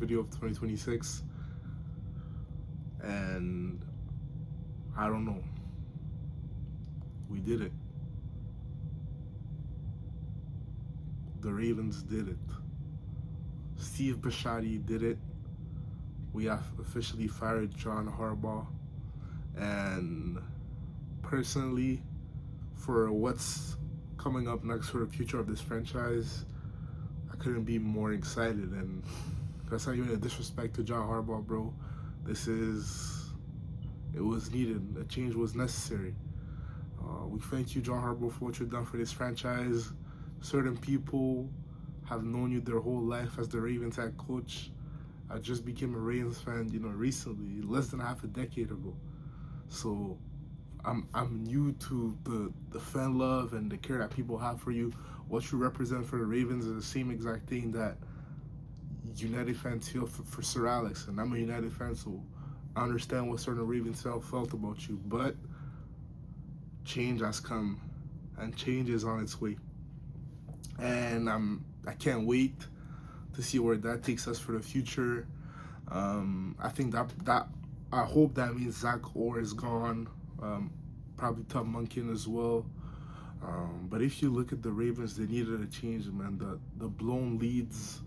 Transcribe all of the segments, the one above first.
video of 2026, and I don't know. We did it. The Ravens did it. Steve Bisciotti did it. We have officially fired John Harbaugh. And personally, for what's coming up next for the future of this franchise, I couldn't be more excited. And that's not even a disrespect to John Harbaugh, bro. It was needed. A change was necessary. We thank you, John Harbaugh, for what you've done for this franchise. Certain people have known you their whole life as the Ravens head coach. I just became a Ravens fan, recently, less than half a decade ago. So I'm new to the fan love and the care that people have for you. What you represent for the Ravens is the same exact thing that United fans feel for Sir Alex, and I'm a United fan, so I understand what certain Ravens felt about you. But change has come, and change is on its way, and I can't wait to see where that takes us for the future. I think that I hope that means Zach Orr is gone. Probably Tom Munkin as well. But if you look at the Ravens, they needed a change, man. The blown leads,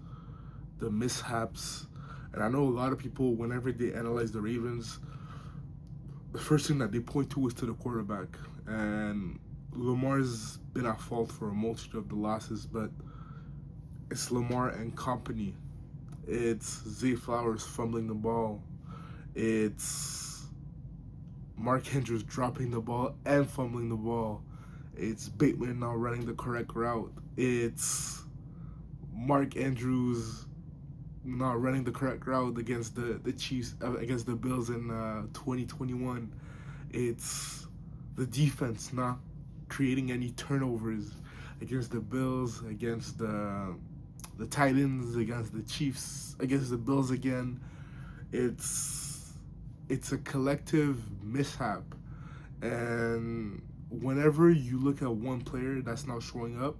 the mishaps, and I know a lot of people, whenever they analyze the Ravens, the first thing that they point to is to the quarterback. And Lamar's been at fault for a multitude of the losses, but it's Lamar and company. It's Zay Flowers fumbling the ball. It's Mark Andrews dropping the ball and fumbling the ball. It's Bateman not running the correct route. It's Mark Andrews not running the correct route against the Chiefs, against the Bills in 2021. It's the defense not creating any turnovers against the Bills, against the Titans, against the Chiefs, against the Bills again. It's a collective mishap, and whenever you look at one player that's not showing up,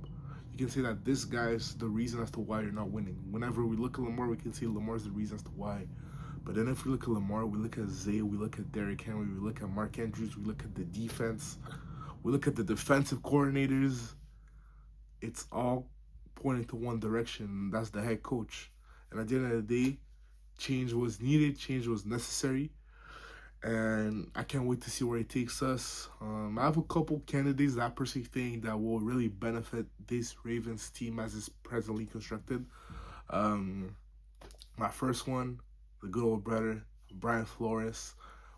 you can say that this guy is the reason as to why you're not winning. Whenever we look at Lamar, we can say Lamar's the reason as to why. But then if we look at Lamar, we look at Zay, we look at Derrick Henry, we look at Mark Andrews, we look at the defense, we look at the defensive coordinators. It's all pointing to one direction. That's the head coach. And at the end of the day, change was needed, change was necessary, and I can't wait to see where it takes us. I have a couple candidates that I personally think that will really benefit this Ravens team as it's presently constructed. Um, my first one, the good old brother, Brian Flores.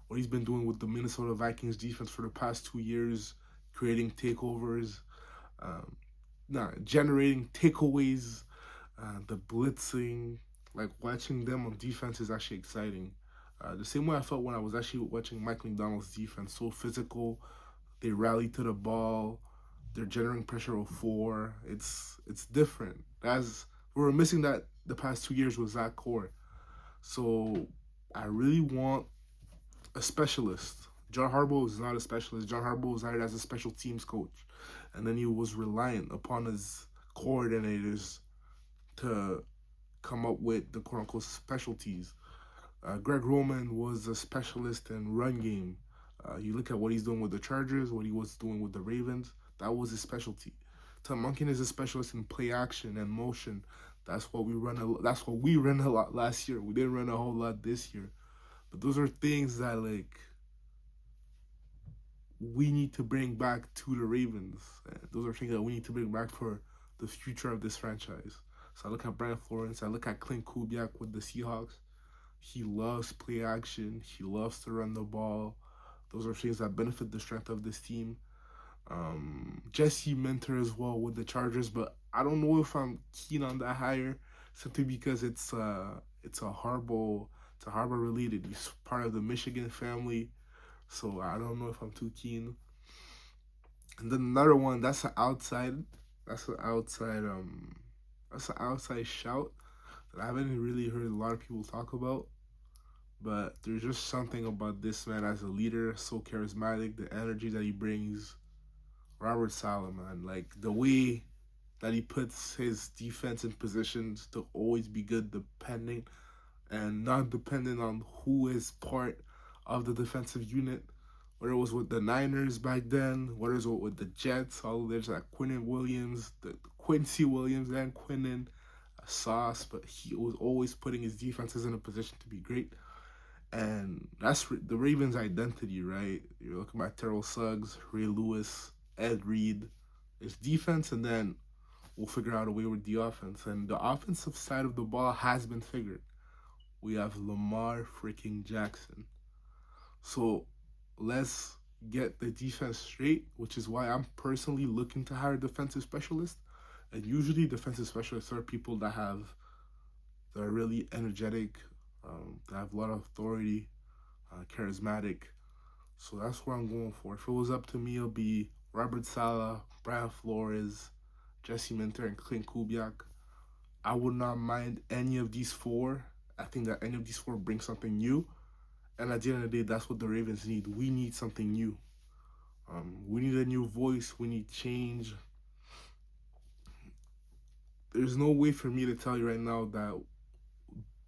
What he's been doing with the Minnesota Vikings defense for the past 2 years, creating takeovers, um, generating takeaways, the blitzing, like watching them on defense is actually exciting. The same way I felt when I was actually watching Mike McDonald's defense, so physical. They rally to the ball. They're generating pressure of four. It's different. As we were missing that the past 2 years with Zach Core. So I really want a specialist. John Harbaugh is not a specialist. John Harbaugh was hired as a special teams coach, and then he was reliant upon his coordinators to come up with the quote unquote specialties. Greg Roman was a specialist in run game. You look at what he's doing with the Chargers, what he was doing with the Ravens. That was his specialty. Tom Munkin is a specialist in play action and motion. That's what we ran a lot last year. We didn't run a whole lot this year. But those are things that like we need to bring back to the Ravens. Those are things that we need to bring back for the future of this franchise. So I look at Brian Florence. I look at Clint Kubiak with the Seahawks. He loves play action. He loves to run the ball. Those are things that benefit the strength of this team. Jesse Minter as well with the Chargers, but I don't know if I'm keen on that hire simply because it's a Harbaugh related. He's part of the Michigan family, so I don't know if I'm too keen. And then another one that's an outside, that's an outside that's an outside shout that I haven't really heard a lot of people talk about. But there's just something about this man as a leader, so charismatic, the energy that he brings. Robert Saleh, man, like the way that he puts his defense in positions to always be good, depending. and not dependent on who is part of the defensive unit. Whether it was with the Niners back then, whether it was with the Jets, all there's like Quinnen Williams, the Quincy Williams, and Quinnen Sauce, but he was always putting his defenses in a position to be great. And that's the Ravens' identity, right? You're looking at Terrell Suggs, Ray Lewis, Ed Reed. It's defense, and then we'll figure out a way with the offense. And the offensive side of the ball has been figured. We have Lamar freaking Jackson. So let's get the defense straight, which is why I'm personally looking to hire a defensive specialist. And usually, defensive specialists are people that are really energetic, that have a lot of authority, charismatic. So that's what I'm going for. If it was up to me, it'll be Robert Saleh, Brian Flores, Jesse Minter, and Clint Kubiak. I would not mind any of these four. I think that any of these four bring something new. And at the end of the day, that's what the Ravens need. We need something new. We need a new voice. We need change. There's no way for me to tell you right now that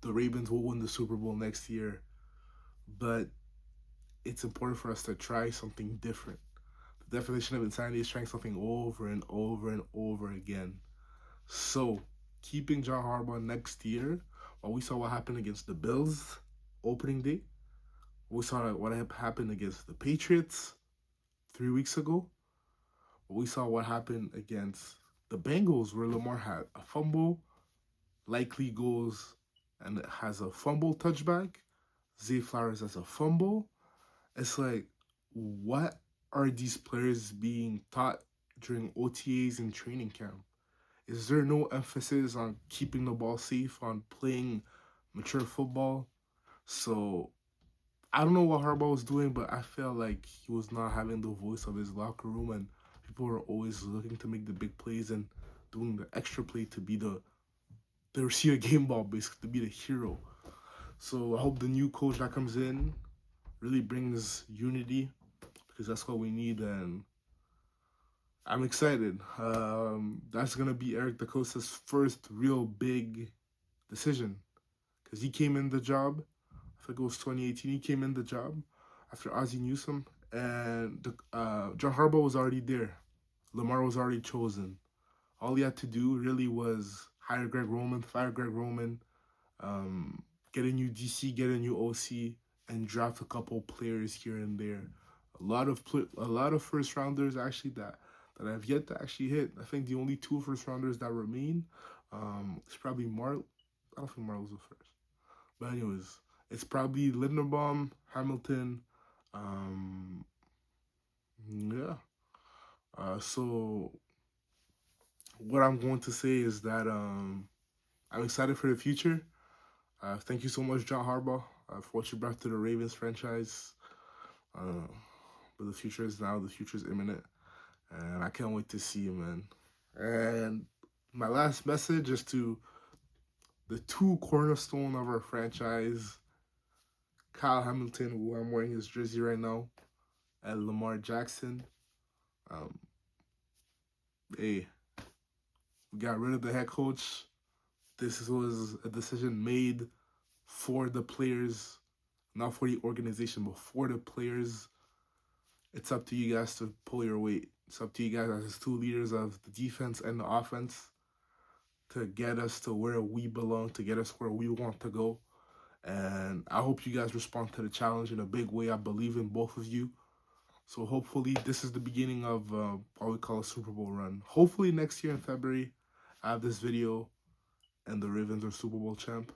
the Ravens will win the Super Bowl next year, but it's important for us to try something different. The definition of insanity is trying something over and over and over again. So, keeping John Harbaugh next year, while we saw what happened against the Bills opening day, we saw what happened against the Patriots 3 weeks ago. We saw what happened against the Bengals, where Lamar had a fumble, likely goes and has a fumble touchback. Zay Flowers has a fumble. It's like, what are these players being taught during OTAs and training camp? Is there no emphasis on keeping the ball safe, on playing mature football? So I don't know what Harbaugh was doing, but I felt like he was not having the voice of his locker room, and people were always looking to make the big plays and doing the extra play to be the receiver game ball, basically to be the hero. So I hope the new coach that comes in really brings unity, because that's what we need, and I'm excited. That's gonna be Eric DaCosta's first real big decision, because he came in the job. I think it was 2018. He came in the job after Ozzie Newsome, and John Harbaugh was already there. Lamar was already chosen. All he had to do really was hire Greg Roman, fire Greg Roman, um, get a new DC, get a new OC, and draft a couple players here and there. A lot of first rounders actually that I've yet to actually hit. I think the only two first rounders that remain is probably Marl. I don't think Marl was the first, but anyways, it's probably Linderbaum, Hamilton. Um, yeah. So what I'm going to say is that I'm excited for the future. Thank you so much, John Harbaugh, for what you brought to the Ravens franchise. Uh, but the future is now. The future is imminent, and I can't wait to see you, man. And my last message is to the two cornerstone of our franchise, Kyle Hamilton, who I'm wearing his jersey right now, and Lamar Jackson. Um, hey, we got rid of the head coach. This was a decision made for the players, not for the organization, but for the players. It's up to you guys to pull your weight. It's up to you guys as two leaders of the defense and the offense to get us to where we belong, to get us where we want to go. And I hope you guys respond to the challenge in a big way. I believe in both of you. So hopefully this is the beginning of what we call a Super Bowl run. Hopefully next year in February, I have this video and the Ravens are Super Bowl champ.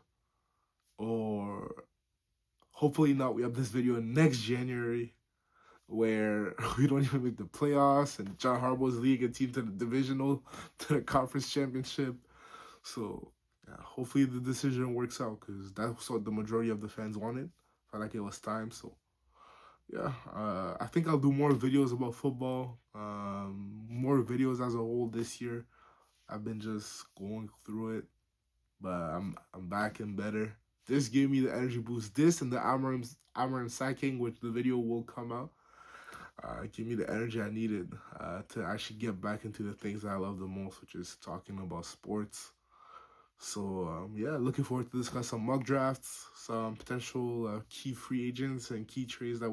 Or hopefully not, we have this video next January where we don't even make the playoffs and John Harbaugh's league a team to the divisional, to the conference championship. So yeah, hopefully the decision works out, because that's what the majority of the fans wanted. Felt like it was time. So yeah, I think I'll do more videos about football, more videos as a whole this year. I've been just going through it, but I'm back and better. This gave me the energy boost. This and the Amarim Sacking, which the video will come out, give me the energy I needed to actually get back into the things I love the most, which is talking about sports. So yeah, looking forward to discuss some mock drafts, some potential key free agents and key trades that we